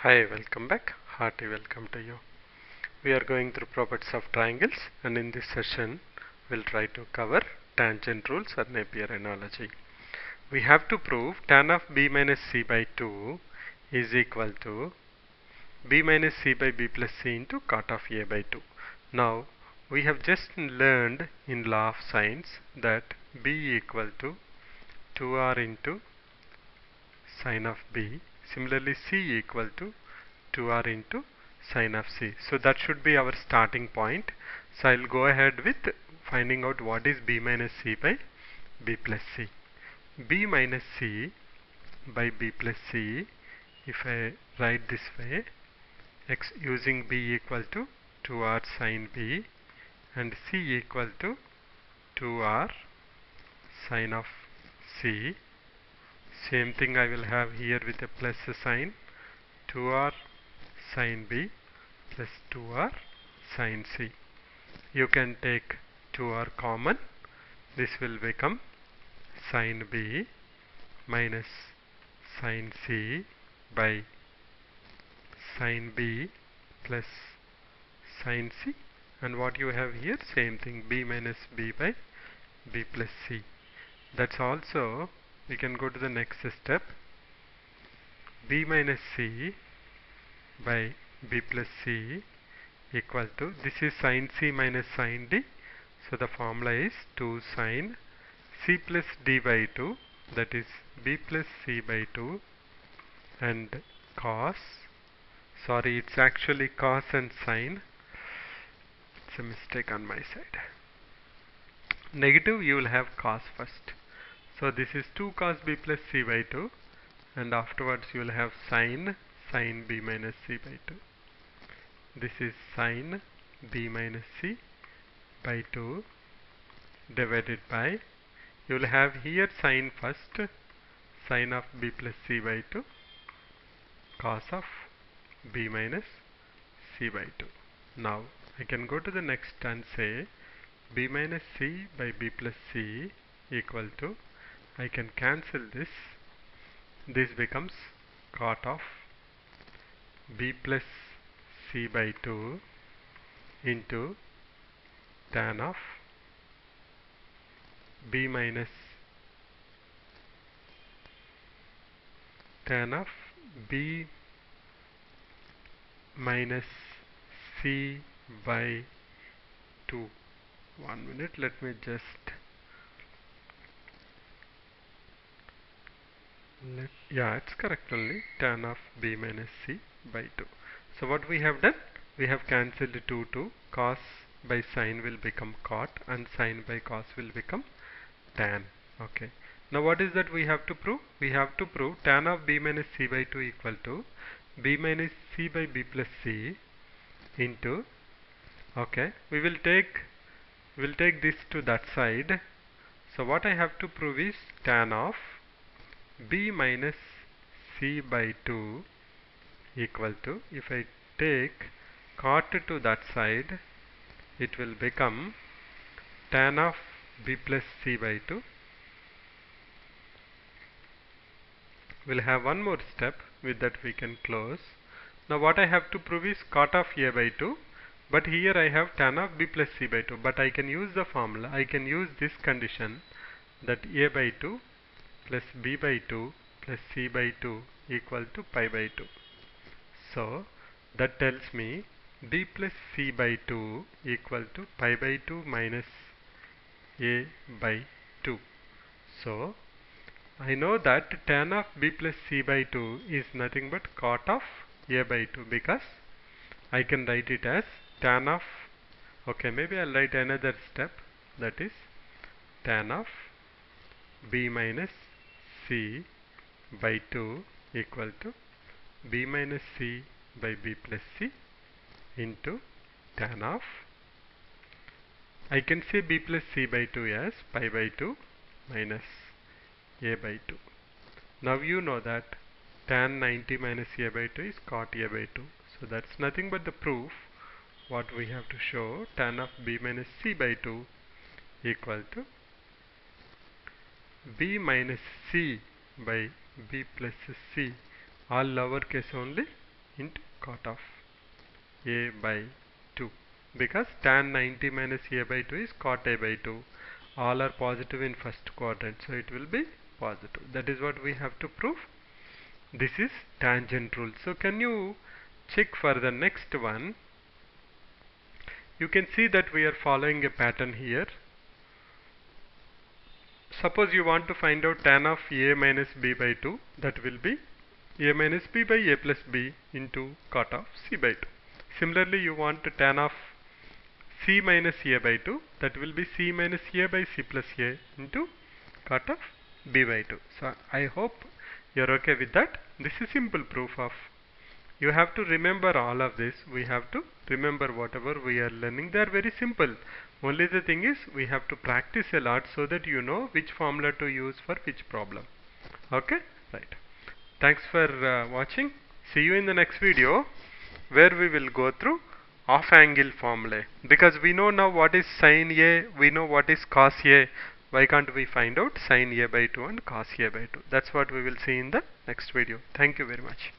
Hi, welcome back. Hearty welcome to you. We are going through properties of triangles, and in this session we'll try to cover tangent rules or Napier analogy. We have to prove tan of b minus c by 2 is equal to b minus c by b plus c into cot of a by 2. Now we have just learned in law of sines that b equal to 2r into sine of b. Similarly, c equal to 2r into sine of c. So that should be our starting point. So I'll go ahead with finding out what is b minus c by b plus c. b minus c by b plus c, if I write this way, x using b equal to 2r sine b and c equal to 2r sine of c. Same thing I will have here with a plus sign, 2r sine b plus 2r sine c. You can take 2r common. This will become sine b minus sine c by sine b plus sine c. And what you have here, same thing, b minus b by b plus c. That's also, we can go to the next step. b minus c by b plus c equal to, this is sine c minus sine d, so the formula is 2 sine c plus d by 2, that is b plus c by 2, and cos, sorry, it's actually cos and sine, it's a mistake on my side. Negative, you will have cos first, so this is 2 cos b plus c by 2, and afterwards you will have sine b minus c by 2. This is sine b minus c by 2 divided by, you will have here sine first, sine of b plus c by 2, cos of b minus c by 2. Now I can go to the next and say b minus c by b plus c equal to, I can cancel this, this becomes cot of b plus c by 2 into tan of b minus tan of b minus c by 2. 1 minute, let me just yeah, it's correct only, tan of b minus c by 2. So what we have done, we have cancelled 2, cos by sine will become cot and sine by cos will become tan. Okay. Now what is that we have to prove? We have to prove tan of b minus c by 2 equal to b minus c by b plus c into, okay, we'll take this to that side. So what I have to prove is tan of b minus c by 2 equal to, if I take cot to that side, it will become tan of b plus c by 2. We'll have one more step, with that we can close. Now what I have to prove is cot of a by 2, but here I have tan of b plus c by 2, but I can use the formula, I can use this condition, that a by 2 plus b by 2 plus c by 2 equal to pi by 2. So that tells me b plus c by 2 equal to pi by 2 minus a by 2. So I know that tan of b plus c by 2 is nothing but cot of a by 2, because I can write it as tan of, okay, maybe I'll write another step, that is tan of b minus c by 2 equal to b minus c by b plus c into tan of, I can say b plus c by 2 as pi by 2 minus a by 2. Now you know that tan 90 minus a by 2 is cot a by 2. So that's nothing but the proof what we have to show, tan of b minus c by 2 equal to b minus c by b plus c, all lowercase only, into cot of a by 2, because tan 90 minus a by 2 is cot a by 2. All are positive in first quadrant, so it will be positive. That is what we have to prove. This is tangent rule. So can you check for the next one? You can see that we are following a pattern here. Suppose you want to find out tan of a minus b by 2, that will be a minus b by a plus b into cot of c by 2. Similarly, you want tan of c minus a by 2, that will be c minus a by c plus a into cot of b by 2. So I hope you're okay with that. This is simple proof of. You have to remember all of this. We have to remember whatever we are learning. They are very simple. Only the thing is we have to practice a lot so that you know which formula to use for which problem. Okay? Right. Thanks for watching. See you in the next video, where we will go through off angle formulae. Because we know now what is sin A, we know what is cos A. Why can't we find out sin A by 2 and cos A by 2? That's what we will see in the next video. Thank you very much.